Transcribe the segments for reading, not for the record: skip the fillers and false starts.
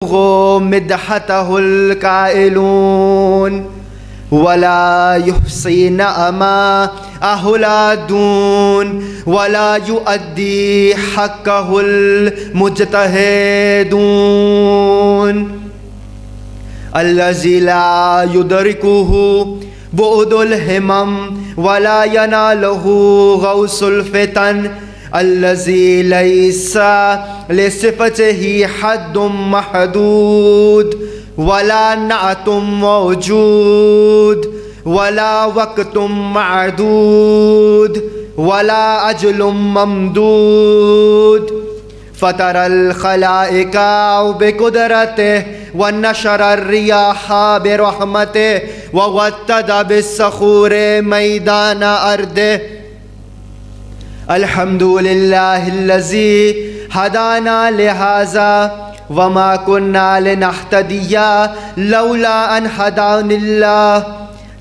مدحته القائلون ولا يحصي نعماءه العادون ولا يؤدي حقه المجتهدون الذي لا يدركه بعد الهمم ولا يناله غوص الفتن الذي ليس لصفته حد محدود ولا نعت موجود ولا وقت معدود ولا أجل ممدود فترى الخلائق بقدرته ونشر الرياح برحمته ووتد بالصخور ميدان أرضه الحمد لله الذي هدانا لهذا وما كنا لنهتدي لولا أن هدانا الله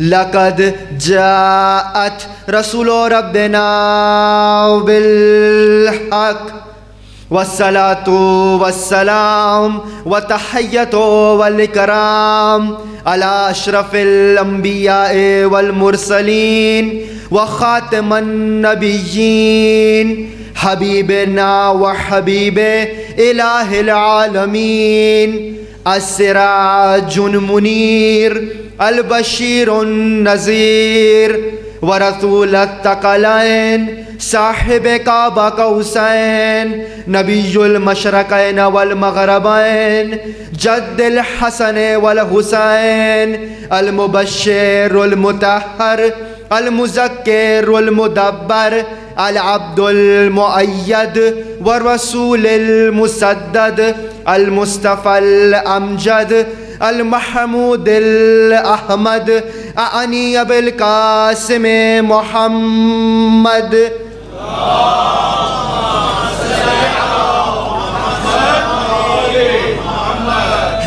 لقد جاءت رسول ربنا بالحق والصلاة والسلام والتحية والإكرام على أشرف الأنبياء والمرسلين وخاتم النبيين حبيبنا وحبيب إله العالمين السراج المنير البشير النذير ورسول الثقلين صاحب قاب قوسين نبي المشرقين والمغربين جد الحسن والحسين المبشر المطهر المذكر المدبر العبد المؤيد والرسول المسدد المصطفى الأمجد المحمود الأحمد أعني بالقاسم محمد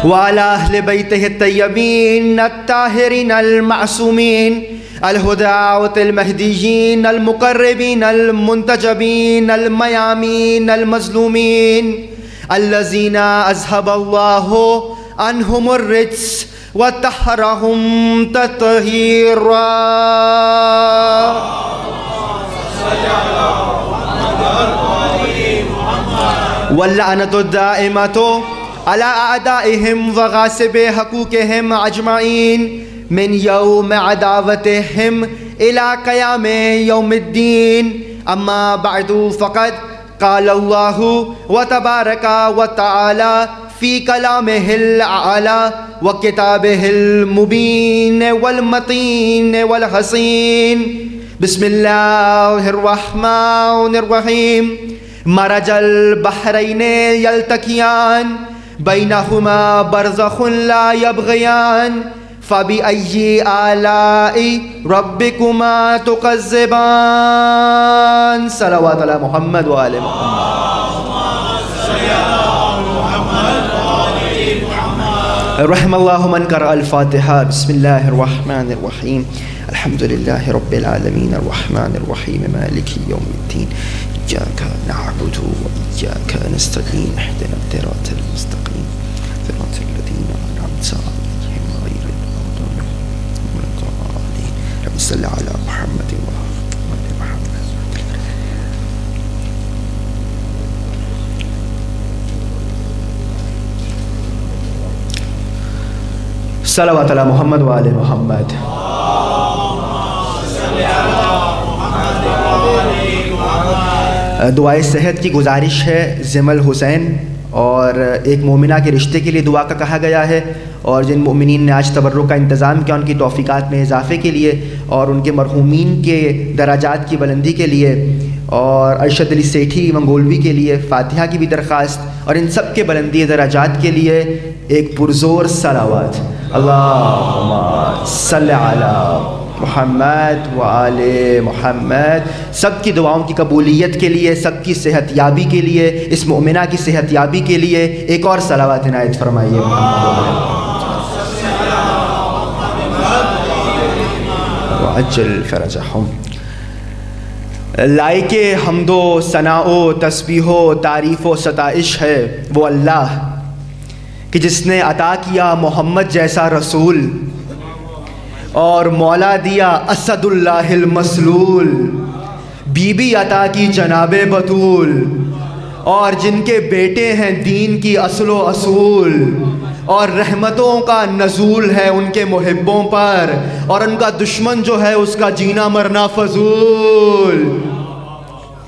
وعلى أهل بيته الطيبين الطاهرين المعصومين الهداة المهديين المقربين المنتجبين الميامين المظلومين الذين أذهب الله عنهم الرجس وطهرهم تطهيرا واللعنة الدائمة على أعدائهم وغاصب حقوقهم أجمعين من يوم عداوتهم إلى قيام يوم الدين أما بعد فقد قال الله وتبارك وتعالى في كلامه الأعلى وكتابه المبين والمتين والحسين بسم الله الرحمن الرحيم مرج البحرين يلتقيان بينهما برزخ لا يبغيان فبأي آلاء ربكما تكذبان صلوات على محمد وآل محمد رحم الله من قرأ الفاتحة بسم الله الرحمن الرحيم الحمد لله رب العالمين الرحمن الرحيم مالك يوم الدين إياك نعبد وإياك نستعين اهدنا الصراط المستقيم صراط الذين أنعمت عليهم غير المغضوب عليهم ولا الضالين اللهم صل على محمد وآل محمد صلوات على محمد وآل محمد دعائے صحت کی گزارش ہے زمل حسین اور ایک مومنہ کے رشتے کے لیے دعا کا کہا گیا ہے اور جن مومنین نے آج تبرک کا انتظام کیا ان کی توفیقات میں اضافے کے لیے اور ان کے مرحومین کے درجات کی بلندی کے لیے اور ارشد علی سیٹھی منگولوی کے لیے فاتحہ کی بھی درخواست اور ان سب کے بلندی درجات کے لیے ایک پرزور صلوات اللہم صلی علی محمد وآل محمد سب کی دعاؤں کی قبولیت کے لیے سب کی صحت یابی کے لیے اس مؤمنہ کی صحت یابی کے لیے ایک اور صلوات عنایت فرمائیے وعجل فرجہم لائق حمد و ثناء و تسبیح و تعریف و ستائش ہے وہ اللہ کہ جس نے عطا کیا محمد جیسا رسول اور مولا دیا اسد اللہ المسلول، بی بی عطا کی جناب بطول، اور جن کے بیٹے ہیں دین کی اصل و اصول، اور رحمتوں کا نزول ہے ان کے محبوں پر، اور ان کا دشمن جو ہے اس کا جینا مرنا فضول۔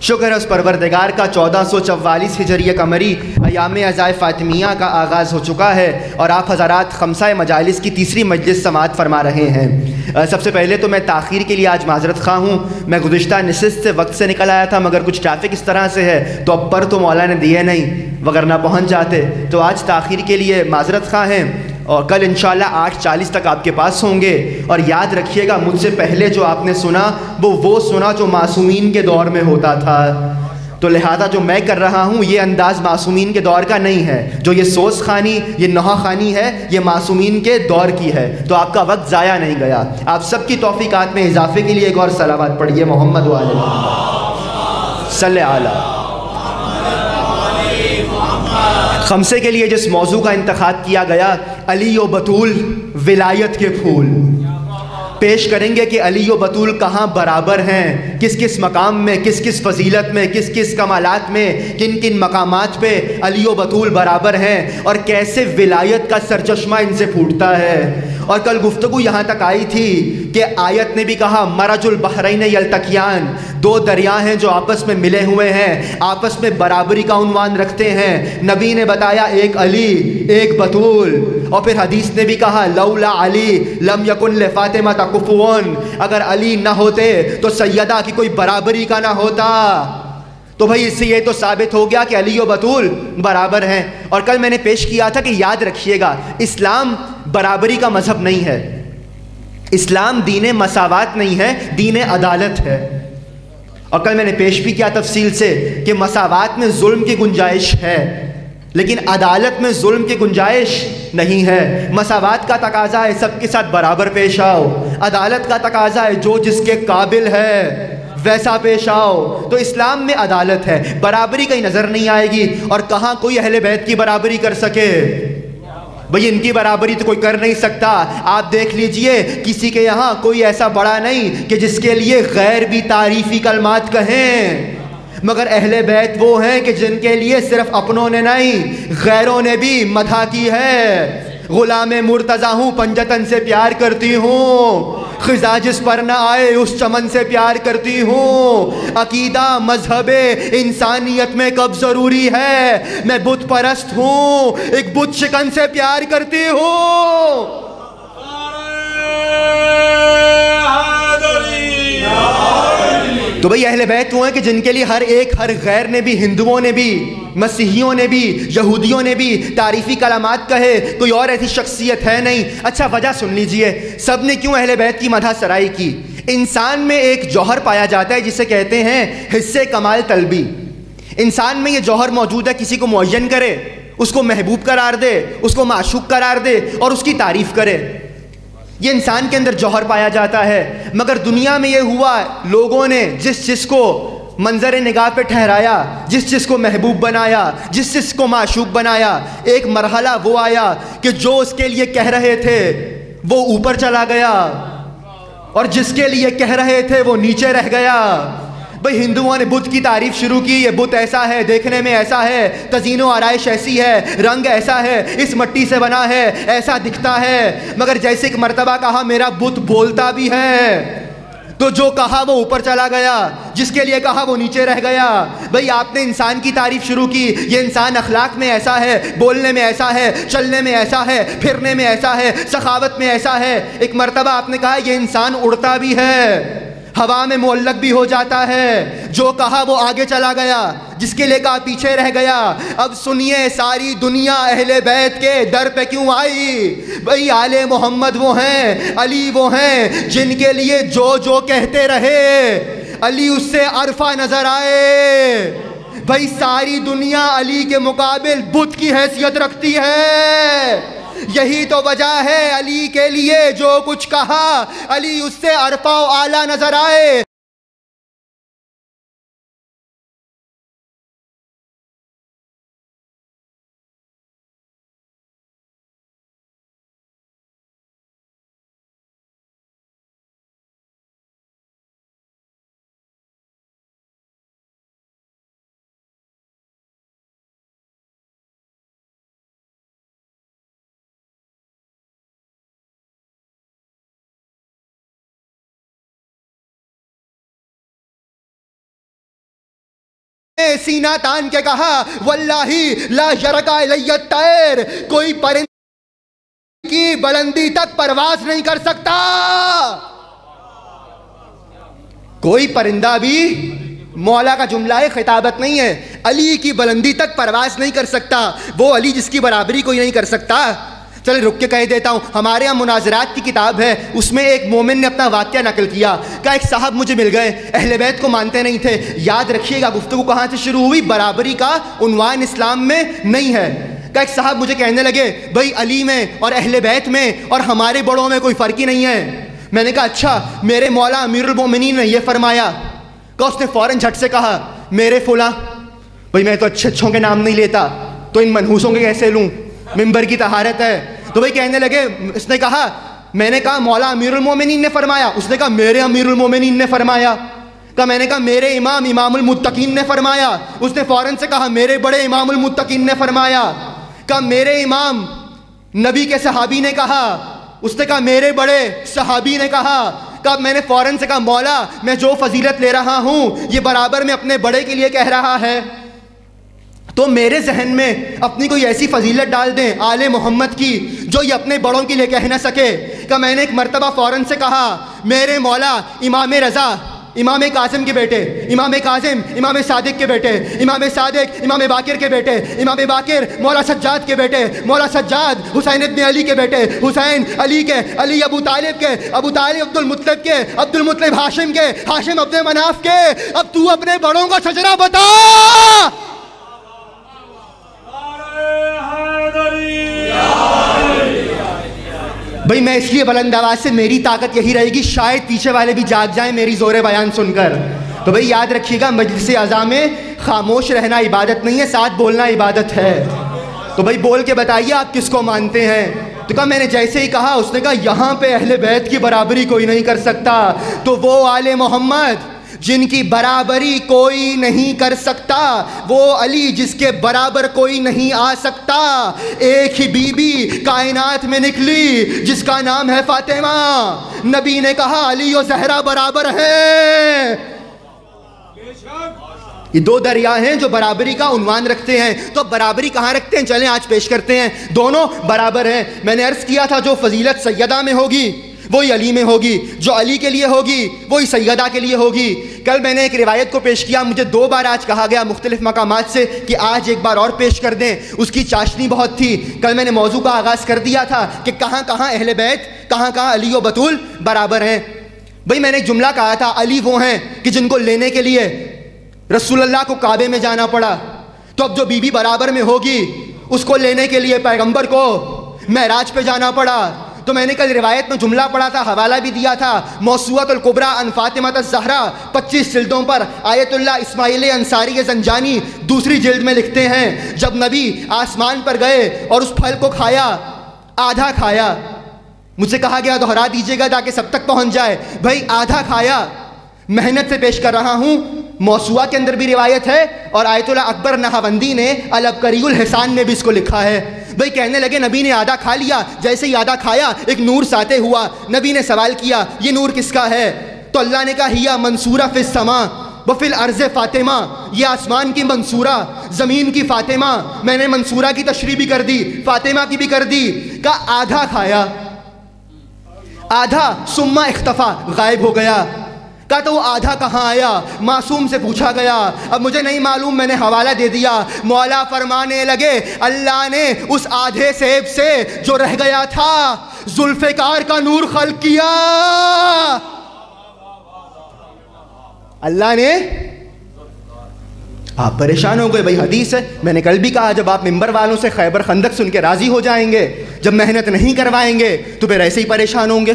شکر ہے اس پروردگار کا 1444 ہجری قمری ایام عزائے فاطمیہ کا آغاز ہو چکا ہے، اور آپ حضرات خمسہ مجالس کی تیسری مجلس سماعت فرما رہے ہیں۔ سب سے پہلے تو میں تاخیر کے لیے آج معذرت خواہ ہوں، میں گزشتہ نشست سے وقت سے نکل آیا تھا، مگر کچھ ٹریفک اس طرح سے ہے تو اب پر تو مولا نے دیے نہیں، وگرنہ پہنچ جاتے، تو آج تاخیر کے لیے معذرت خواہ ہیں، اور کل انشاءاللہ 8:40 تک آپ کے پاس ہوں گے۔ اور یاد رکھیے گا مجھ سے پہلے جو آپ نے سنا وہ سنا جو معصومین کے دور میں ہوتا تھا، تو لہذا جو میں کر رہا ہوں یہ انداز معصومین کے دور کا نہیں ہے، جو یہ سوس خانی یہ نوحہ خانی ہے یہ معصومین کے دور کی ہے، تو آپ کا وقت ضائع نہیں گیا۔ آپ سب کی توفیقات میں اضافے کے لیے ایک اور صلوات پڑھیے محمد و آل محمد صلی علی۔ خمسے کے لیے جس موضوع کا انتخاب کیا گیا، علی و بطول ولایت کے پھول، پیش کریں گے کہ علی و بطول کہاں برابر ہیں، کس کس مقام میں، کس کس فضیلت میں، کس کس کمالات میں، کن کن مقامات پہ علی و بطول برابر ہیں، اور کیسے ولایت کا سرچشمہ ان سے پھوٹتا ہے۔ اور کل گفتگو یہاں تک آئی تھی کہ آیت نے بھی کہا مرج البحرین یلتقیان، دو دریا ہیں جو آپس میں ملے ہوئے ہیں، آپس میں برابری کا عنوان رکھتے ہیں۔ نبی نے بتایا ایک علی ایک بطول، اور پھر حدیث نے بھی کہا لولا علی لم یکن لفاطمہ کفوان، اگر علی نہ ہوتے تو سیدہ کی کوئی برابری کا نہ ہوتا۔ تو بھائی اس سے یہ تو ثابت ہو گیا کہ علی و بطول برابر ہیں۔ اور کل میں نے پیش کیا تھا کہ یاد رکھیے گا اسلام برابری کا مذہب نہیں ہے، اسلام دین مساوات نہیں ہے، دین عدالت ہے۔ اور کل میں نے پیش بھی کیا تفصیل سے کہ مساوات میں ظلم کی گنجائش ہے لیکن عدالت میں ظلم کی گنجائش نہیں ہے۔ مساوات کا تقاضا ہے سب کے ساتھ برابر پیش آؤ، عدالت کا تقاضا ہے جو جس کے قابل ہے ویسا پیش آؤ۔ تو اسلام میں عدالت ہے، برابری کہیں نظر نہیں آئے گی، اور کہاں کوئی اہل بیت کی برابری کر سکے؟ بھئی ان کی برابری تو کوئی کر نہیں سکتا۔ آپ دیکھ لیجئے کسی کے یہاں کوئی ایسا بڑا نہیں کہ جس کے لیے غیر بھی تعریفی کلمات کہیں، مگر اہل بیت وہ ہیں کہ جن کے لیے صرف اپنوں نے نہیں غیروں نے بھی مدح کی ہے۔ غلام مرتضیٰ ہوں پنجتن سے پیار کرتی ہوں، خزاں جس پر نہ آئے اس چمن سے پیار کرتی ہوں۔ عقیدہ مذہب انسانیت میں کب ضروری ہے، میں بت پرست ہوں ایک بت شکن سے پیار کرتی ہوں۔ تو بھئی اہل بیت وہ ہیں کہ جن کے لیے ہر ایک ہر غیر نے بھی، ہندوؤں نے بھی، مسیحیوں نے بھی، یہودیوں نے بھی تعریفی کلمات کہے، کوئی اور ایسی شخصیت ہے نہیں۔ اچھا وجہ سن لیجئے سب نے کیوں اہل بیت کی مدح سرائی کی۔ انسان میں ایک جوہر پایا جاتا ہے جسے کہتے ہیں حس کمال طلبی۔ انسان میں یہ جوہر موجود ہے، کسی کو معین کرے، اس کو محبوب قرار دے، اس کو معشوق قرار دے اور اس کی تعریف کرے، یہ انسان کے اندر جوہر پایا جاتا ہے۔ مگر دنیا میں یہ ہوا لوگوں نے جس کو منظر نگاہ پہ ٹھہرایا، جس کو محبوب بنایا، جس کو معشوق بنایا، ایک مرحلہ وہ آیا کہ جو اس کے لیے کہہ رہے تھے وہ اوپر چلا گیا اور جس کے لیے کہہ رہے تھے وہ نیچے رہ گیا۔ بھئی ہندوؤں نے بدھ کی تعریف شروع کی، یہ بت ایسا ہے، دیکھنے میں ایسا ہے، تزئین و آرائش ایسی ہے، رنگ ایسا ہے، اس مٹی سے بنا ہے، ایسا دکھتا ہے۔ مگر جیسے ایک مرتبہ کہا میرا بت بولتا بھی ہے، تو جو کہا وہ اوپر چلا گیا، جس کے لیے کہا وہ نیچے رہ گیا۔ بھئی آپ نے انسان کی تعریف شروع کی، یہ انسان اخلاق میں ایسا ہے، بولنے میں ایسا ہے، چلنے میں ایسا ہے، پھرنے میں ایسا ہے، سخاوت میں ایسا ہے۔ ایک مرتبہ آپ نے کہا یہ انسان اڑتا بھی ہے، ہوا میں معلق بھی ہو جاتا ہے، جو کہا وہ آگے چلا گیا، جس کے لے کہا پیچھے رہ گیا۔ اب سنیے ساری دنیا اہل بیت کے در پہ کیوں آئی؟ بھئی آل محمد وہ ہیں، علی وہ ہیں جن کے لیے جو کہتے رہے علی اس سے عرفہ نظر آئے۔ بھئی ساری دنیا علی کے مقابل بت کی حیثیت رکھتی ہے، یہی تو وجہ ہے علی کے لیے جو کچھ کہا علی اس سے عرفہ و اعلیٰ نظر آئے۔ سینہ تان کے کہا واللہ لا یرکا الی الطیر، کوئی پرندہ کی بلندی تک پرواز نہیں کر سکتا، کوئی پرندہ بھی، مولا کا جملہ ہے، خطابت نہیں ہے، علی کی بلندی تک پرواز نہیں کر سکتا، وہ علی جس کی برابری کوئی نہیں کر سکتا۔ چلے رک کے کہہ دیتا ہوں، ہمارے یہاں مناظرات کی کتاب ہے، اس میں ایک مومن نے اپنا واقعہ نقل کیا، کہا ایک صاحب مجھے مل گئے، اہل بیت کو مانتے نہیں تھے۔ یاد رکھیے گا گفتگو کہاں سے شروع ہوئی، برابری کا عنوان اسلام میں نہیں ہے۔ کہا ایک صاحب مجھے کہنے لگے بھائی علی میں اور اہل بیت میں اور ہمارے بڑوں میں کوئی فرق ہی نہیں ہے۔ میں نے کہا اچھا، میرے مولا امیر المومنین نے یہ فرمایا۔ کہ اس نے فوراً جھٹ سے کہا میرے فلاں، بھائی میں تو اچھوں کے نام نہیں لیتا، تو ان منحوسوں کے کیسے لوں، ممبر کی طہارت ہے۔ تو بھائی کہنے لگے، اس نے کہا، میں نے کہا مولا امیر المومنین نے فرمایا، اس نے کہا میرے امیر المومنین نے فرمایا۔ کہ میں نے کہا میرے امام امام المتقین نے فرمایا، اس نے فوراً سے کہا میرے بڑے امام المتقین نے فرمایا۔ کہ میرے امام نبی کے صحابی نے کہا، اس نے کہا میرے بڑے صحابی نے کہا۔ کہ میں نے فوراً سے کہا مولا میں جو فضیلت لے رہا ہوں یہ برابر میں اپنے بڑے کے لیے کہہ رہا ہے، تو میرے ذہن میں اپنی کوئی ایسی فضیلت ڈال دیں آل محمد کی جو یہ اپنے بڑوں کے لیے کہہ نہ سکے۔ کہ میں نے ایک مرتبہ فوراً سے کہا میرے مولا امام رضا، امام کاظم کے بیٹے، امام کاظم امام صادق کے بیٹے، امام صادق امام باقر کے بیٹے، امام باقر مولا سجاد کے بیٹے، مولا سجاد حسین ابن علی کے بیٹے، حسین علی کے، علی ابو طالب کے، ابو طالب عبد المطلب کے، عبد المطلب ہاشم کے، ہاشم عبد مناف کے۔ اب تو اپنے بڑوں کا شجرہ بتا۔ بھئی میں اس لیے بلند آواز سے، میری طاقت یہی رہے گی، شاید پیچھے والے بھی جاگ جائیں میری زور بیان سن کر۔ تو بھئی یاد رکھیے گا مجلس عزا میں خاموش رہنا عبادت نہیں ہے، ساتھ بولنا عبادت ہے۔ تو بھئی بول کے بتائیے آپ کس کو مانتے ہیں۔ تو کہا میں نے جیسے ہی کہا، اس نے کہا یہاں پہ اہل بیت کی برابری کوئی نہیں کر سکتا، تو وہ آل محمد جن کی برابری کوئی نہیں کر سکتا، وہ علی جس کے برابر کوئی نہیں آ سکتا۔ ایک ہی بی بی کائنات میں نکلی جس کا نام ہے فاطمہ، نبی نے کہا علی و زہرا برابر ہیں۔ یہ دو دریا ہیں جو برابری کا عنوان رکھتے ہیں۔ تو برابری کہاں رکھتے ہیں، چلیں آج پیش کرتے ہیں، دونوں برابر ہیں۔ میں نے عرض کیا تھا جو فضیلت سیدہ میں ہوگی وہی علی میں ہوگی، جو علی کے لیے ہوگی وہی سیدہ کے لیے ہوگی۔ کل میں نے ایک روایت کو پیش کیا، مجھے 2 بار آج کہا گیا مختلف مقامات سے کہ آج ایک بار اور پیش کر دیں، اس کی چاشنی بہت تھی۔ کل میں نے موضوع کا آغاز کر دیا تھا کہ کہاں کہاں اہل بیت، کہاں کہاں علی و بطول برابر ہیں۔ بھئی میں نے ایک جملہ کہا تھا، علی وہ ہیں کہ جن کو لینے کے لیے رسول اللہ کو کعبے میں جانا پڑا، تو اب جو بی بی برابر میں ہوگی اس کو لینے کے لیے پیغمبر کو معراج پہ جانا پڑا۔ تو میں نے کل روایت میں جملہ پڑھا تھا، حوالہ بھی دیا تھا، موسوعۃ الکبریٰ عن فاطمہ الزہرا 25 جلدوں پر آیت اللہ اسماعیل انصاری زنجانی دوسری جلد میں لکھتے ہیں جب نبی آسمان پر گئے اور اس پھل کو کھایا، آدھا کھایا، مجھ سے کہا گیا دہرا دیجیے گا تاکہ سب تک پہنچ جائے، بھائی آدھا کھایا، محنت سے پیش کر رہا ہوں، موسوعہ کے اندر بھی روایت ہے اور آیت اللہ اکبر نہاوندی نے العبقری الحسان میں بھی اس کو لکھا ہے۔ بھئی کہنے لگے نبی نے آدھا کھا لیا، جیسے ہی آدھا کھایا ایک نور ساطع ہوا، نبی نے سوال کیا یہ نور کس کا ہے؟ تو اللہ نے کہا ہیا منصورہ فی السماء وفی الارض فاطمہ، یہ آسمان کی منصورہ، زمین کی فاطمہ۔ میں نے منصورہ کی تشریح بھی کر دی، فاطمہ کی بھی کر دی۔ کہا آدھا کھایا، آدھا ثم اختفا، غائب ہو گیا۔ کہا تو وہ آدھا کہاں آیا؟ معصوم سے پوچھا گیا، اب مجھے نہیں معلوم، میں نے حوالہ دے دیا۔ مولا فرمانے لگے اللہ نے اس آدھے سیب سے جو رہ گیا تھا ذوالفقار کا نور خلق کیا۔ اللہ نے، آپ پریشان ہو گئے، بھئی حدیث ہے، میں نے کل بھی کہا جب آپ ممبر والوں سے خیبر خندق سن کے راضی ہو جائیں گے، جب محنت نہیں کروائیں گے تو پھر ایسے ہی پریشان ہوں گے۔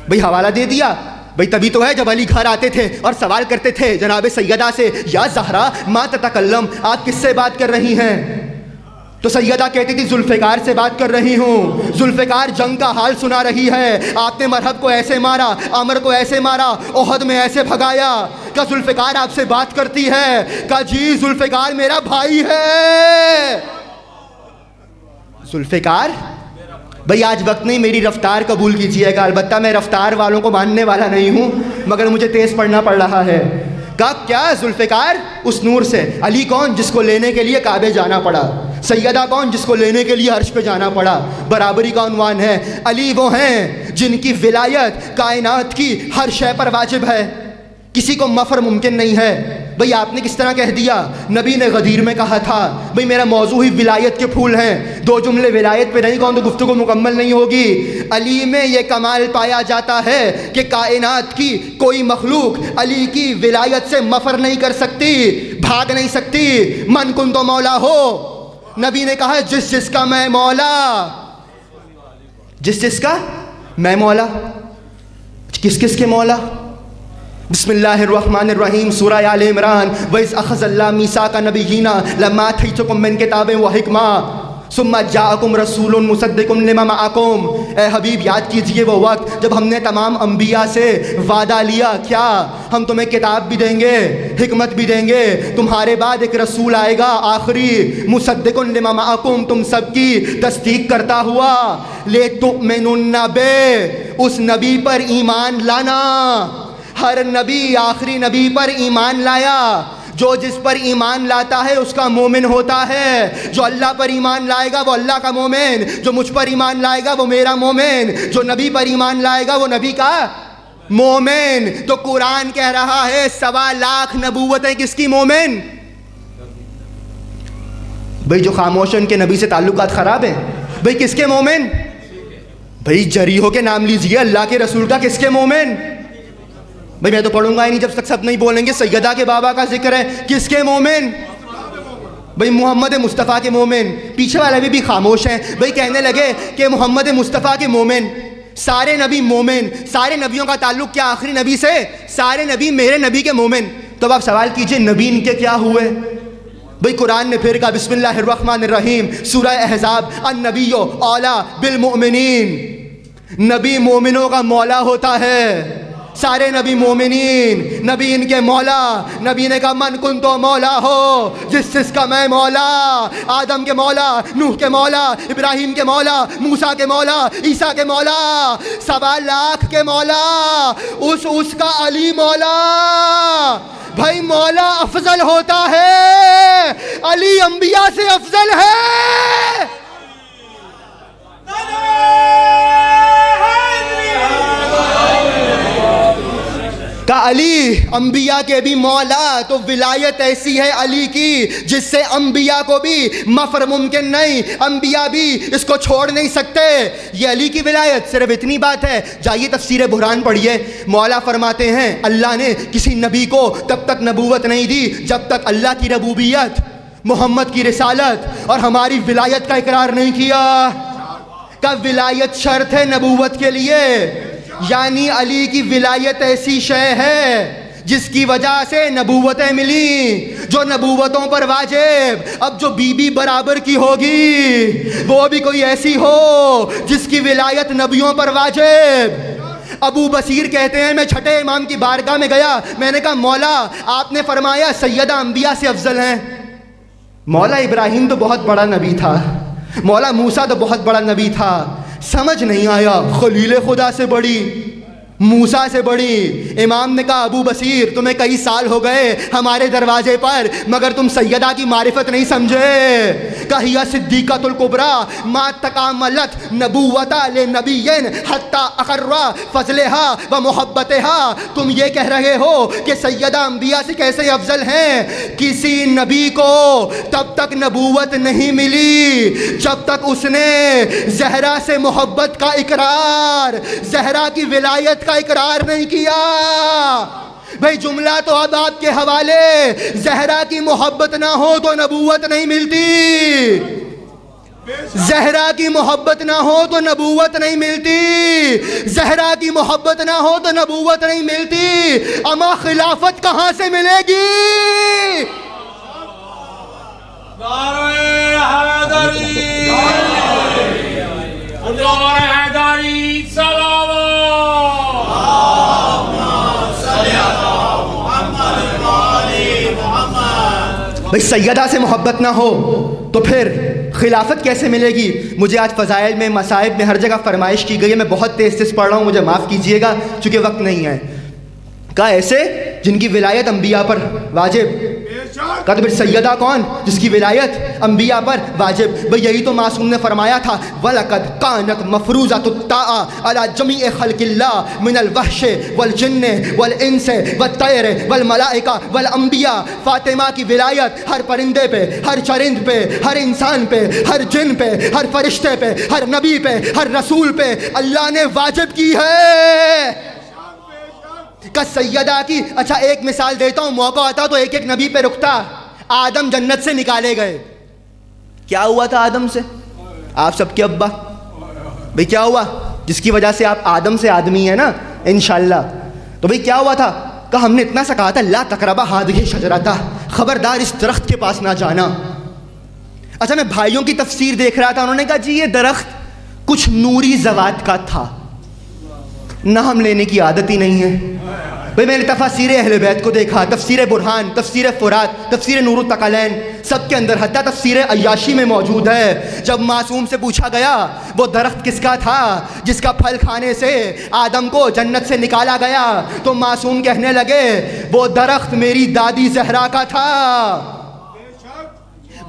بھئی حوالہ دے دیا، بھئی تبھی تو ہے جب علی گھر آتے تھے اور سوال کرتے تھے جناب سیدہ سے، یا زہرا ما تتکلم، آپ کس سے بات کر رہی ہیں؟ تو سیدہ کہتی تھی ذوالفقار سے بات کر رہی ہوں، ذوالفقار جنگ کا حال سنا رہی ہے، آپ نے مرحب کو ایسے مارا، عمر کو ایسے مارا، احد میں ایسے بھگایا۔ کہ ذوالفقار آپ سے بات کرتی ہے؟ کہ جی ذوالفقار میرا بھائی ہے۔ ذوالفقار، بھئی آج وقت نہیں، میری رفتار قبول کیجئے گا، البتہ میں رفتار والوں کو ماننے والا نہیں ہوں، مگر مجھے تیز پڑھنا پڑ رہا ہے۔ کہا کیا ذوالفقار؟ اس نور سے۔ علی کون؟ جس کو لینے کے لیے کعبے جانا پڑا۔ سیدہ کون؟ جس کو لینے کے لیے عرش پہ جانا پڑا۔ برابری کا عنوان ہے۔ علی وہ ہیں جن کی ولایت کائنات کی ہر شے پر واجب ہے، کسی کو مفر ممکن نہیں ہے۔ بھئی آپ نے کس طرح کہہ دیا؟ نبی نے غدیر میں کہا تھا بھئی میرا موضوع ہی ولایت کے پھول ہیں، 2 جملے ولایت پہ نہیں کہوں تو گفتگو مکمل نہیں ہوگی۔ علی میں یہ کمال پایا جاتا ہے کہ کائنات کی کوئی مخلوق علی کی ولایت سے مفر نہیں کر سکتی، بھاگ نہیں سکتی۔ من کن تو مولا ہو، نبی نے کہا جس جس کا میں مولا، جس جس کا میں مولا، کس کس کے مولا؟ بسم اللہ الرحمن الرحیم، سورہ آل عمران۔ وَإِذْ أَخَذَ اللَّهُ مِيثَاقَ النَّبِيِّينَ لَمَّا آتَيْتُكُم مِّن كِتَابٍ وَحِکْمَةٍ ثُمَّ جَاءَكُمْ رَسُولٌ مُصَدِّقٌ لِّمَا مَعَكُمْ۔ اے حبیب یاد کیجئے وہ وقت جب ہم نے تمام انبیاء سے وعدہ لیا، کیا ہم تمہیں کتاب بھی دیں گے، حکمت بھی دیں گے، تمہارے بعد ایک رسول آئے گا آخری، مُصَدِّقٌ لِّمَا مَعَكُمْ، تم سب کی تصدیق کرتا ہوا، لِتُؤْمِنُنَّ بِهِ، اس نبی پر ایمان لانا۔ ہر نبی آخری نبی پر ایمان لایا، جو جس پر ایمان لاتا ہے اس کا مومن ہوتا ہے۔ جو اللہ پر ایمان لائے گا وہ اللہ کا مومن، جو مجھ پر ایمان لائے گا وہ میرا مومن، جو نبی پر ایمان لائے گا وہ نبی کا مومن۔ تو قرآن کہہ رہا ہے 1.25 لاکھ نبوتیں کس کی مومن؟ بھئی جو خاموش ہیں ان کے نبی سے تعلقات خراب ہیں۔ بھئی کس کے مومن؟ بھئی جریحوں کے نام لیجئے، اللہ کے رسول کا کس کے مومن؟ بھئی میں تو پڑھوں گا ہی نہیں جب تک سب نہیں بولیں گے۔ سیدہ کے بابا کا ذکر ہے، کس کے مومن؟ بھئی محمد مصطفیٰ کے مومن۔ پیچھے والے بھی خاموش ہیں۔ بھئی کہنے لگے کہ محمد مصطفیٰ کے مومن، سارے نبی مومن، سارے نبیوں کا تعلق کیا آخری نبی سے؟ سارے نبی میرے نبی کے مومن۔ تو اب آپ سوال کیجئے نبی ان کے کیا ہوئے؟ بھئی قرآن نے پھر کہا بسم اللہ الرحمن الرحیم، سورہ احزاب، النبی اولیٰ بالمؤمنین، نبی مومنوں کا مولا ہوتا ہے۔ سارے نبی مومنین، نبی ان کے مولا۔ نبی نے کہا من کن تو مولا ہو، جس جس کا میں مولا۔ آدم کے مولا، نوح کے مولا، ابراہیم کے مولا، موسیٰ کے مولا، عیسیٰ کے مولا، 1.25 لاکھ کے مولا، اس کا علی مولا۔ بھائی مولا افضل ہوتا ہے، علی انبیاء سے افضل ہے۔ کہ علی انبیاء کے بھی مولا، تو ولایت ایسی ہے علی کی جس سے انبیاء کو بھی مفر ممکن نہیں، انبیاء بھی اس کو چھوڑ نہیں سکتے۔ یہ علی کی ولایت صرف اتنی بات ہے۔ جائیے تفسیر برہان پڑھیے، مولا فرماتے ہیں اللہ نے کسی نبی کو تب تک نبوت نہیں دی جب تک اللہ کی ربوبیت، محمد کی رسالت اور ہماری ولایت کا اقرار نہیں کیا۔ کہ ولایت شرط ہے نبوت کے لیے، یعنی علی کی ولایت ایسی شے ہے جس کی وجہ سے نبوتیں ملی، جو نبوتوں پر واجب۔ اب جو بی بی برابر کی ہوگی وہ بھی کوئی ایسی ہو جس کی ولایت نبیوں پر واجب۔ ابو بصیر کہتے ہیں میں چھٹے امام کی بارگاہ میں گیا، میں نے کہا مولا آپ نے فرمایا سیدہ انبیاء سے افضل ہیں۔ مولا ابراہیم تو بہت بڑا نبی تھا، مولا موسیٰ تو بہت بڑا نبی تھا، سمجھ نہیں آیا خلیل خدا سے بڑی، موسیٰ سے بڑی۔ امام نے کہا ابو بصیر تمہیں کئی سال ہو گئے ہمارے دروازے پر مگر تم سیدہ کی معرفت نہیں سمجھے۔ کہیا صدیقۃ الکبریٰ ما تکاملت نبوتا لنبیین حتی اقرّا فضلہا و محبتہا۔ تم یہ کہہ رہے ہو کہ سیدہ انبیاء سے کیسے افضل ہیں؟ کسی نبی کو تب تک نبوت نہیں ملی جب تک اس نے زہرا سے محبت کا اقرار، زہرا کی ولایت کا اقرار نہیں کیا۔ بھئی جملہ تو اب آپ کے حوالے، زہرا کی محبت نہ ہو تو نبوت نہیں ملتی، زہرا کی محبت نہ ہو تو نبوت نہیں ملتی، زہرا کی محبت نہ ہو تو نبوت نہیں ملتی۔ اما خلافت کہاں سے ملے گی؟ نعرہ حیدری، نعرہ حیدری سلام۔ بھئی سیدہ سے محبت نہ ہو تو پھر خلافت کیسے ملے گی؟ مجھے آج فضائل میں، مصائب میں ہر جگہ فرمائش کی گئی ہے، میں بہت تیز پڑھ رہا ہوں، مجھے معاف کیجئے گا چونکہ وقت نہیں ہے۔ کہا ایسے جن کی ولایت انبیاء پر واجب. کہا تو پھر سیدہ کون؟ جس کی ولایت انبیاء پر واجب. بھئی یہی تو معصوم نے فرمایا تھا وَلَقَدْ كَانَتْ مَفْرُوضَةُ الطَّاعَةُ عَلَى جَمِيعِ خَلْقِ اللَّهِ مِنَ الْوَحْشِ وَالْجِنِّ وَالْإِنسِ وَالطَّيْرِ وَالْمَلَائِكَةِ وَالْأَنْبِيَاءِ. فاطمہ کی ولایت ہر پرندے پہ، ہر چرند پہ، ہر انسان پہ، ہر جن پہ، ہر فرشتے پہ، ہر نبی پہ، ہر رسول پہ اللہ نے واجب کی ہے. کہ سیدہ کی. اچھا ایک مثال دیتا ہوں، موقع آتا تو ایک ایک نبی پہ رکتا. آدم جنت سے نکالے گئے، کیا ہوا تھا آدم سے؟ آپ سب کے ابا بھئی کیا ہوا جس کی وجہ سے آپ آدم سے آدمی ہیں نا انشاءاللہ؟ تو بھئی کیا ہوا تھا؟ کہ ہم نے اتنا سا کہا تھا لا تقربا ہذہ شجرۃ، خبردار اس درخت کے پاس نہ جانا. اچھا میں بھائیوں کی تفسیر دیکھ رہا تھا، انہوں نے کہا جی یہ درخت کچھ نوری ذوات کا تھا، نام لینے کی عادت ہی نہیں ہے. بھئی میں نے تفاسیر اہل بیت کو دیکھا، تفسیر برہان، تفسیر فرات، تفسیر نور الثقلین، سب کے اندر حتیٰ تفسیر عیاشی میں موجود ہے. جب معصوم سے پوچھا گیا وہ درخت کس کا تھا جس کا پھل کھانے سے آدم کو جنت سے نکالا گیا، تو معصوم کہنے لگے وہ درخت میری دادی زہرا کا تھا،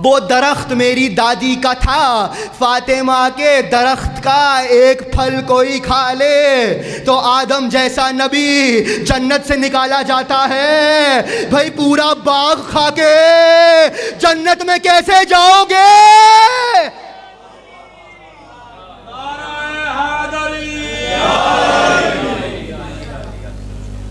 وہ درخت میری دادی کا تھا. فاطمہ کے درخت کا ایک پھل کوئی کھا لے تو آدم جیسا نبی جنت سے نکالا جاتا ہے. بھائی پورا باغ کھا کے جنت میں کیسے جاؤ گے؟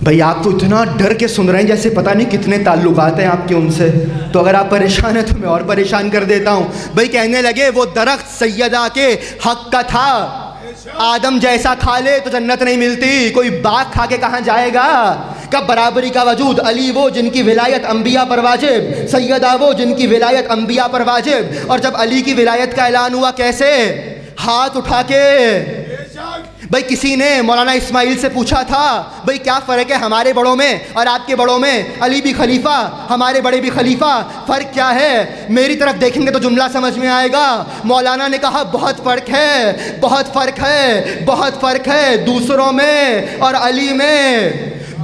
بھئی آپ تو اتنا ڈر کے سن رہے ہیں جیسے پتہ نہیں کتنے تعلقات ہیں آپ کے ان سے. تو اگر آپ پریشان ہیں تو میں اور پریشان کر دیتا ہوں. بھئی کہنے لگے وہ درخت سیدہ کے حق کا تھا، آدم جیسا کھا لے تو جنت نہیں ملتی، کوئی باغ کھا کے کہاں جائے گا؟ کب برابری کا وجود. علی وہ جن کی ولایت انبیاء پر واجب، سیدہ وہ جن کی ولایت انبیاء پر واجب. اور جب علی کی ولایت کا اعلان ہوا کیسے؟ ہاتھ اٹھا کے. بھئی کسی نے مولانا اسماعیل سے پوچھا تھا بھئی کیا فرق ہے ہمارے بڑوں میں اور آپ کے بڑوں میں؟ علی بھی خلیفہ، ہمارے بڑے بھی خلیفہ، فرق کیا ہے؟ میری طرف دیکھیں گے تو جملہ سمجھ میں آئے گا. مولانا نے کہا بہت فرق ہے، بہت فرق ہے، بہت فرق ہے دوسروں میں اور علی میں.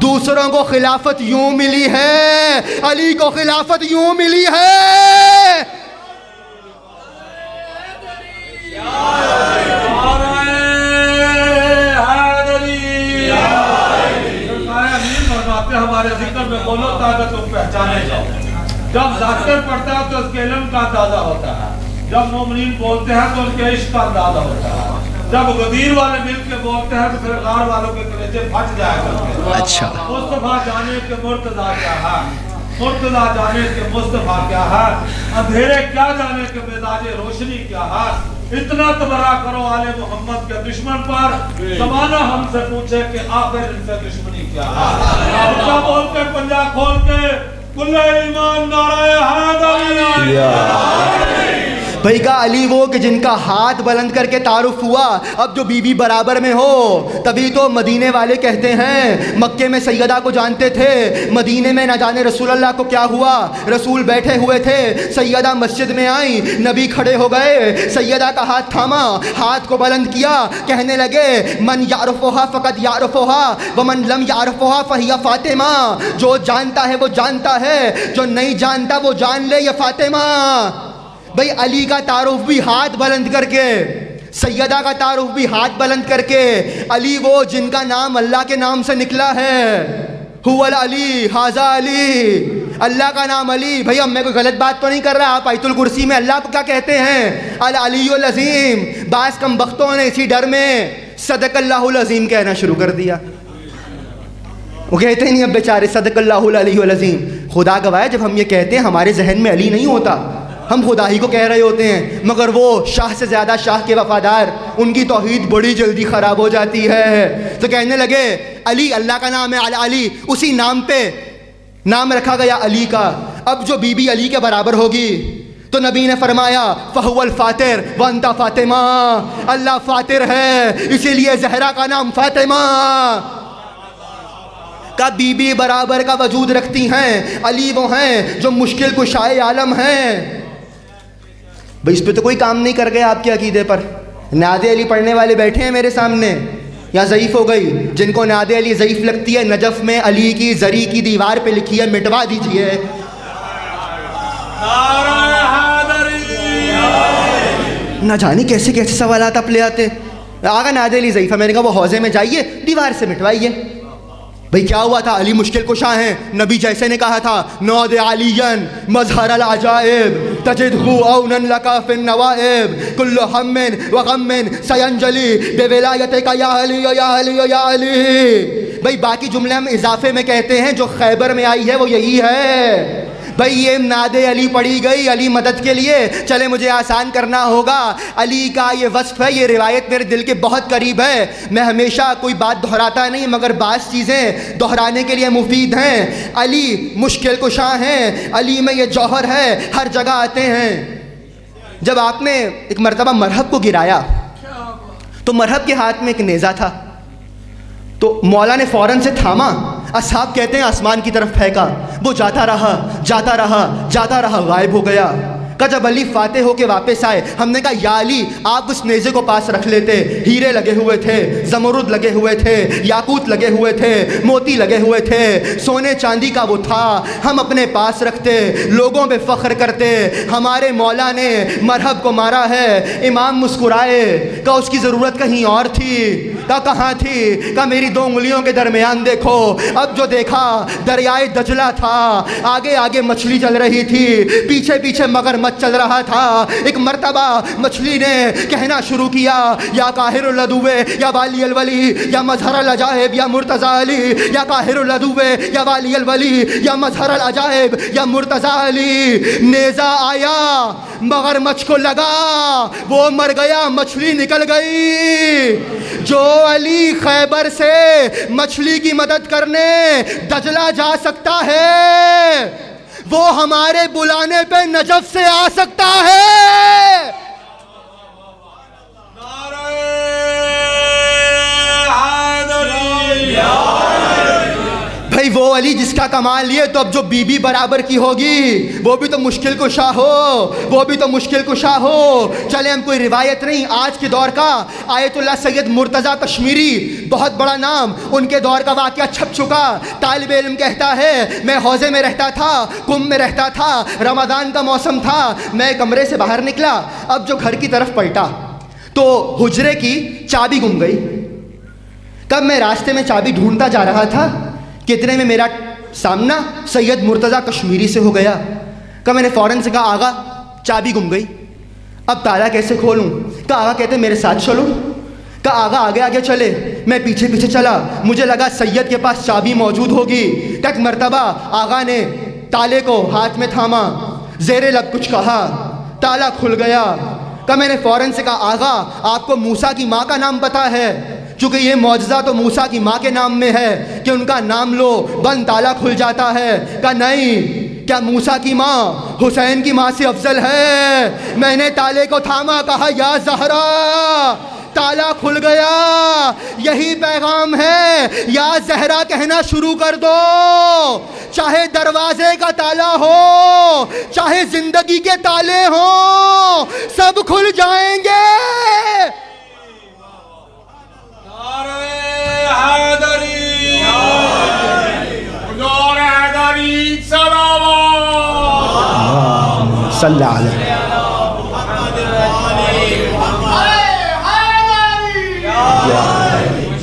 دوسروں کو خلافت یوں ملی ہے، علی کو خلافت یوں ملی ہے. ہمارے ذکر میں بولو تاکہ تم پہچانے جاؤ. جب ذاکر پڑھتا ہے تو اس کے علم کا اندازہ ہوتا ہے، جب مومنین بولتے ہیں تو ان کے عشق کا اندازہ ہوتا ہے، جب غدیر والے مل کے بولتے ہیں تو پھر غار والوں کے کلیجے پھٹ جایا کرتے ہیں. اچھا مصطفیٰ جانے کے مرتضیٰ کیا ہے، مرتضیٰ جانے کے مصطفیٰ کیا ہے، اندھیرے کیا جانے کے مزاج روشنی کیا ہے. اتنا تبرہ کرو آل محمد کے دشمن پر، زمانہ ہم سے پوچھے کہ آخر ان سے دشمنی کیا ہے. اچھا بول کے پنجہ کھول کے کل ایمان نعرہ حیدری. بھائی کا علی وہ کہ جن کا ہاتھ بلند کر کے تعارف ہوا. اب جو بی بی برابر میں ہو تبھی تو مدینے والے کہتے ہیں مکے میں سیدہ کو جانتے تھے، مدینے میں نہ جانے رسول اللہ کو کیا ہوا. رسول بیٹھے ہوئے تھے، سیدہ مسجد میں آئیں، نبی کھڑے ہو گئے، سیدہ کا ہاتھ تھاما، ہاتھ کو بلند کیا، کہنے لگے من یعرفہا فقد یعرفہا ومن لم یعرفہا فہی فاطمہ. جو جانتا ہے وہ جانتا ہے، جو نہیں جانتا وہ جان لے یہ فاطمہ. بھئی علی کا تعارف بھی ہاتھ بلند کر کے، سیدہ کا تعارف بھی ہاتھ بلند کر کے. علی وہ جن کا نام اللہ کے نام سے نکلا ہے، هو العلی، ھذا علی، اللہ کا نام علی. بھئی اب میں کوئی غلط بات تو نہیں کر رہا. آپ آیت الکرسی میں اللہ کو کیا کہتے ہیں؟ العلی العظیم. بعض کم بختوں نے اسی ڈر میں صدق اللہ العظیم کہنا شروع کر دیا. وہ کہتے ہیں نہیں اب بیچارے صدق اللہ العلی العظیم. خدا گواہ ہے جب ہم یہ کہتے ہیں ہمارے ذہن میں علی نہیں ہوتا، ہم خدا ہی کو کہہ رہے ہوتے ہیں. مگر وہ شاہ سے زیادہ شاہ کے وفادار، ان کی توحید بڑی جلدی خراب ہو جاتی ہے. تو کہنے لگے علی اللہ کا نام ہے، علی اسی نام پہ نام رکھا گیا علی کا. اب جو بی بی علی کے برابر ہوگی تو نبی نے فرمایا فہو الفاتر وانتا فاطمہ، اللہ فاتر ہے اسی لیے زہرا کا نام فاطمہ. کا بی بی برابر کا وجود رکھتی ہیں. علی وہ ہیں جو مشکل کشائے عالم ہیں. بھئی اس پہ تو کوئی کام نہیں کر گئے آپ کے عقیدے پر. نعت علی پڑھنے والے بیٹھے ہیں میرے سامنے، یا ضعیف ہو گئی؟ جن کو نعت علی ضعیف لگتی ہے، نجف میں علی کی زری کی دیوار پہ لکھی ہے، مٹوا دیجئے۔ نہ جانے کیسے کیسے سوالات آپ لے آتے۔ آگا نعت علی ضعیف ہے، میں نے کہا وہ حوضے میں جائیے، دیوار سے مٹوائیے۔ بھئی کیا ہوا تھا؟ علی مشکل کشا ہیں، نبی جیسے نے کہا تھا نود علیین مظہر العجائب تجدہ اونا لکا فی النوائب کل ہم و غم سینجلی بے ولایتک یا علی یا علی یا علی۔ بھئی باقی جملے ہم اضافے میں کہتے ہیں، جو خیبر میں آئی ہے وہ یہی ہے۔ بھئی یہ نعت علی پڑھی گئی علی مدد کے لیے، چلے مجھے آسان کرنا ہوگا۔ علی کا یہ وصف ہے، یہ روایت میرے دل کے بہت قریب ہے۔ میں ہمیشہ کوئی بات دہراتا نہیں، مگر بعض چیزیں دہرانے کے لیے مفید ہیں۔ علی مشکل کشا ہیں، علی میں یہ جوہر ہے، ہر جگہ آتے ہیں۔ جب آپ نے ایک مرتبہ مرہب کو گرایا تو مرہب کے ہاتھ میں ایک نیزہ تھا، تو مولا نے فوراً سے تھاما۔ اصحاب کہتے ہیں آسمان کی طرف پھینکا، وہ جاتا رہا جاتا رہا جاتا رہا، غائب ہو گیا۔ کہ جب علی فاتح ہو کے واپس آئے، ہم نے کہا یا علی آپ اس نیزے کو پاس رکھ لیتے، ہیرے لگے ہوئے تھے، زمرد لگے ہوئے تھے، یاقوت لگے ہوئے تھے، موتی لگے ہوئے تھے، سونے چاندی کا وہ تھا، ہم اپنے پاس رکھتے، لوگوں پہ فخر کرتے۔ ہمارے مولا نے مرہب کو مارا ہے۔ امام مسکرائے کہ اس کی ضرورت کہیں اور تھی۔ کہ کہاں تھی؟ کہ میری دو انگلیوں کے درمیان دیکھو۔ اب جو دیکھا دریائے دجلہ تھا، آگے آگے مچھلی چل رہی تھی، پیچھے پیچھے مگرمچھ چل رہا تھا۔ ایک مرتبہ مچھلی نے کہنا شروع کیا یا قاہر العدو یا والی الولی یا مظہر العجائب یا مرتضی علی، یا قاہر العدو یا والی الولی یا مظہر العجائب یا مرتضی علی۔ نیزہ آیا مگرمچھ کو لگا، وہ مر گیا، مچھلی نکل گئی۔ جو علی خیبر سے مچھلی کی مدد کرنے دجلہ جا سکتا ہے، وہ ہمارے بلانے پہ نجف سے آ سکتا ہے۔ بھائی وہ علی جس کا کمال یہ، تو اب جو بی بی برابر کی ہوگی وہ بھی تو مشکل کشا ہو، وہ بھی تو مشکل کشا ہو۔ چلے ہم کوئی روایت نہیں، آج کے دور کا آیت اللہ سید مرتضی کشمیری، بہت بڑا نام، ان کے دور کا واقعہ چھپ چکا۔ طالب علم کہتا ہے میں حوضے میں رہتا تھا، کم میں رہتا تھا، رمضان کا موسم تھا، میں کمرے سے باہر نکلا، اب جو گھر کی طرف پلٹا تو حجرے کی چابی گم گئی۔ کب میں راستے میں چابی ڈھونڈتا جا رہا تھا، کتنے میں میرا سامنا سید مرتضی کشمیری سے ہو گیا۔ کہ میں نے فوراً سے کہا آغا چابی گم گئی، اب تالا کیسے کھولوں؟ کہ آغا کہتے میرے ساتھ چلو۔ کہ آغا آگے آگے چلے، میں پیچھے پیچھے چلا، مجھے لگا سید کے پاس چابی موجود ہوگی۔ کہ ایک مرتبہ آغا نے تالے کو ہاتھ میں تھاما، زیر لب کچھ کہا، تالا کھل گیا۔ کہ میں نے فوراً سے کہا آغا آپ کو موسیٰ کی ماں کا نام پتہ ہے؟ چونکہ یہ معجزہ تو موسیٰ کی ماں کے نام میں ہے کہ ان کا نام لو بند تالا کھل جاتا ہے۔ کہ نہیں، کیا موسیٰ کی ماں حسین کی ماں سے افضل ہے؟ میں نے تالے کو تھاما، کہا یا زہرا، تالا کھل گیا۔ یہی پیغام ہے، یا زہرا کہنا شروع کر دو، چاہے دروازے کا تالا ہو، چاہے زندگی کے تالے ہوں، سب کھل جائیں گے۔ صلی اللہ علیہ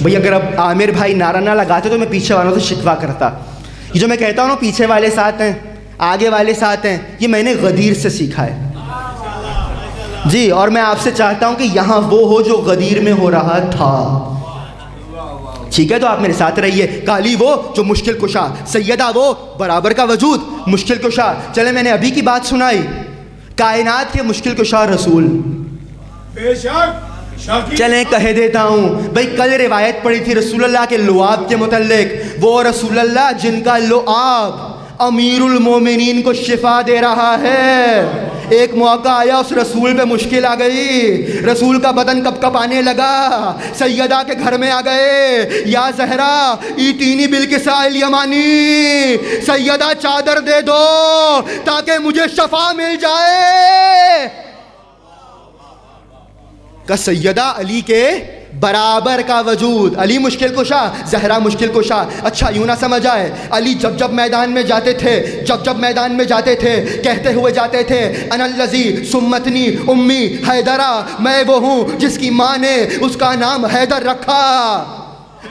بھئی اگر اب عامر بھائی نعرہ نہ لگاتے تو میں پیچھے والوں سے شکوہ کرتا۔ یہ جو میں کہتا ہوں نا پیچھے والے ساتھ ہیں آگے والے ساتھ ہیں، یہ میں نے غدیر سے سیکھا ہے جی، اور میں آپ سے چاہتا ہوں کہ یہاں وہ ہو جو غدیر میں ہو رہا تھا، ٹھیک ہے؟ تو آپ میرے ساتھ رہیے۔ کالی وہ جو مشکل کشا، سیدہ وہ برابر کا وجود مشکل کشا۔ چلے میں نے ابھی کی بات سنائی، کائنات کے مشکل کشا رسول، بے شک چلیں کہہ دیتا ہوں۔ بھئی کل روایت پڑھی تھی رسول اللہ کے لعاب کے متعلق، وہ رسول اللہ جن کا لعاب امیر المومنین کو شفا دے رہا ہے۔ ایک موقع آیا اس رسول پہ مشکل آ گئی، رسول کا بدن کپ کپ آنے لگا، سیدہ کے گھر میں آ گئے، یا زہرا ایتینی بالکساء الیمانی، سیدہ چادر دے دو تاکہ مجھے شفا مل جائے۔ کہ سیدہ علی کے برابر کا وجود، علی مشکل کشا، زہرا مشکل کشا۔ اچھا یوں نہ سمجھ آئے، علی جب میدان میں جاتے تھے، جب میدان میں جاتے تھے، کہتے ہوئے جاتے تھے انا الذی سمتنی امی حیدرا، میں وہ ہوں جس کی ماں نے اس کا نام حیدر رکھا۔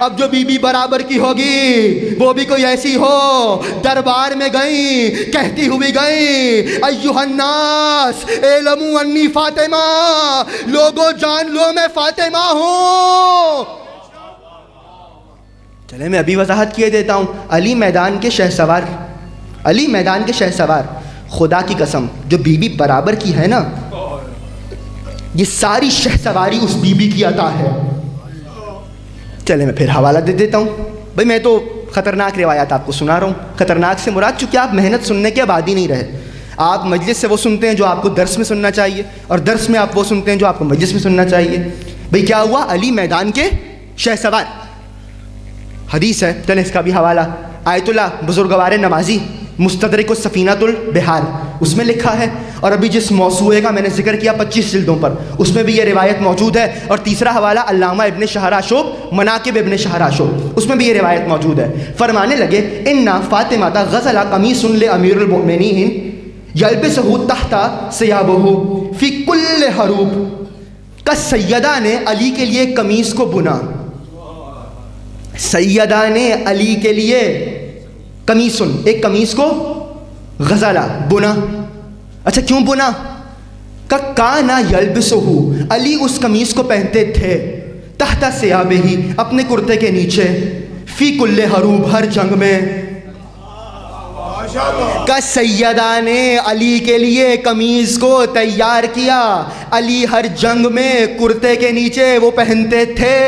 اب جو بی بی برابر کی ہوگی وہ بھی کوئی ایسی ہو، دربار میں گئیں، کہتی ہوئی گئیں ایھا الناس اعلموا انی فاطمہ، لوگوں جان لو میں فاطمہ ہوں۔ چلے میں ابھی وضاحت کیے دیتا ہوں۔ علی میدان کے شہسوار، علی میدان کے شہسوار، خدا کی قسم جو بی بی برابر کی ہے نا، یہ ساری شہسواری اس بی بی کی عطا ہے۔ چلے میں پھر حوالہ دے دیتا ہوں۔ بھئی میں تو خطرناک روایات آپ کو سنا رہا ہوں۔ خطرناک سے مراد چونکہ آپ محنت سننے کے عادی نہیں رہے، آپ مجلس سے وہ سنتے ہیں جو آپ کو درس میں سننا چاہیے، اور درس میں آپ وہ سنتے ہیں جو آپ کو مجلس میں سننا چاہیے۔ بھئی کیا ہوا؟ علی میدان کے شہسوار، حدیث ہے، چلیں اس کا بھی حوالہ، آیت اللہ بزرگوار نمازی مستدرک السفینۃ البحار، اس میں لکھا ہے، اور ابھی جس موسوعے کا میں نے ذکر کیا 25 جلدوں پر، اس میں بھی یہ روایت موجود ہے۔ اور تیسرا حوالہ علامہ ابن شہراشوب مناقب ابن شہراشوب، اس میں بھی یہ روایت موجود ہے۔ فرمانے لگے ان فاطمہ غزل قمیص لامیر المؤمنین یلبسہ تحت ثیابہ فی کل حروب، کا سیدہ نے علی کے لیے قمیص کو بنا، سیدہ نے علی کے لیے قمیصن، ایک قمیص کو غزلہ بنا۔ اچھا کیوں بنا؟ کانا یلبسہ، علی اس قمیص کو پہنتے تھے، تحت ثیابہ، اپنے کرتے کے نیچے، فی کل حروب، ہر جنگ میں۔ کا سیدہ نے علی کے لیے قمیص کو تیار کیا، علی ہر جنگ میں کرتے کے نیچے وہ پہنتے تھے۔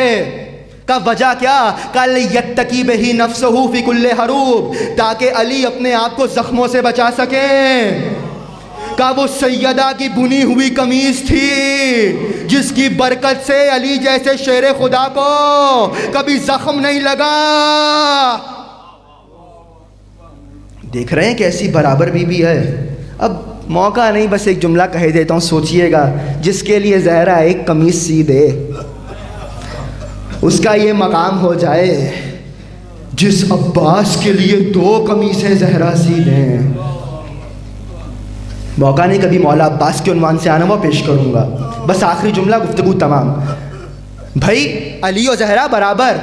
کا وجہ کیا؟ کل یتقی بہی نفسہ فی کل حروب، تاکہ علی اپنے آپ کو زخموں سے بچا سکیں۔ کا وہ سیدہ کی بنی ہوئی قمیص تھی جس کی برکت سے علی جیسے شیر خدا کو کبھی زخم نہیں لگا۔ دیکھ رہے ہیں کیسی برابر بی بی ہے۔ اب موقع نہیں، بس ایک جملہ کہہ دیتا ہوں، سوچئے گا، جس کے لیے زہرا ایک قمیص سی دے اس کا یہ مقام ہو جائے جس عباس کے لیے 2 قمیصیں زہرا سی دیں۔ موقع نہیں، کبھی مولا عباس کے عنوان سے آنا وہ پیش کروں گا۔ بس آخری جملہ، گفتگو تمام۔ بھائی علی و زہرا برابر،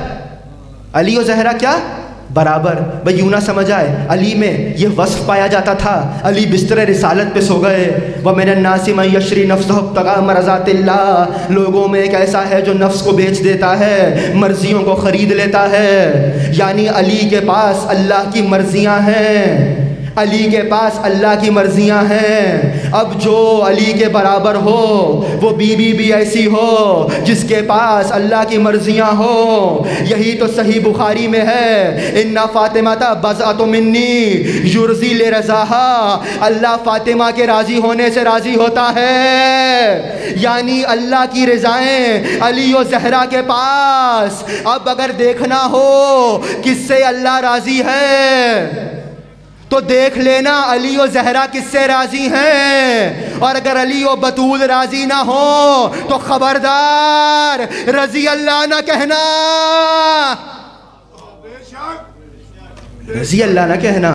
علی و زہرا کیا؟ برابر۔ بھئی یوں نہ سمجھ آئے علی میں یہ وصف پایا جاتا تھا علی بستر رسالت پہ سو گئے، وَمِنَ النَّاسِ مَن يَشْرِي نَفْسَهُ ابْتِغَاءَ مَرْضَاتِ اللَّهِ، لوگوں میں ایک ایسا ہے جو نفس کو بیچ دیتا ہے، مرضیوں کو خرید لیتا ہے۔ یعنی علی کے پاس اللہ کی مرضیاں ہیں، علی کے پاس اللہ کی مرضیاں ہیں۔ اب جو علی کے برابر ہو وہ بی بی بھی ایسی ہو جس کے پاس اللہ کی مرضیاں ہو۔ یہی تو صحیح بخاری میں ہے، ان فاطمہ بضعۃ منی یرضی لرضاها، اللہ فاطمہ کے راضی ہونے سے راضی ہوتا ہے، یعنی اللہ کی رضائیں علی و زہرا کے پاس۔ اب اگر دیکھنا ہو کس سے اللہ راضی ہے تو دیکھ لینا علی و زہرا کس سے راضی ہیں، اور اگر علی و بطول راضی نہ ہو تو خبردار رضی اللہ نہ کہنا، رضی اللہ نہ کہنا۔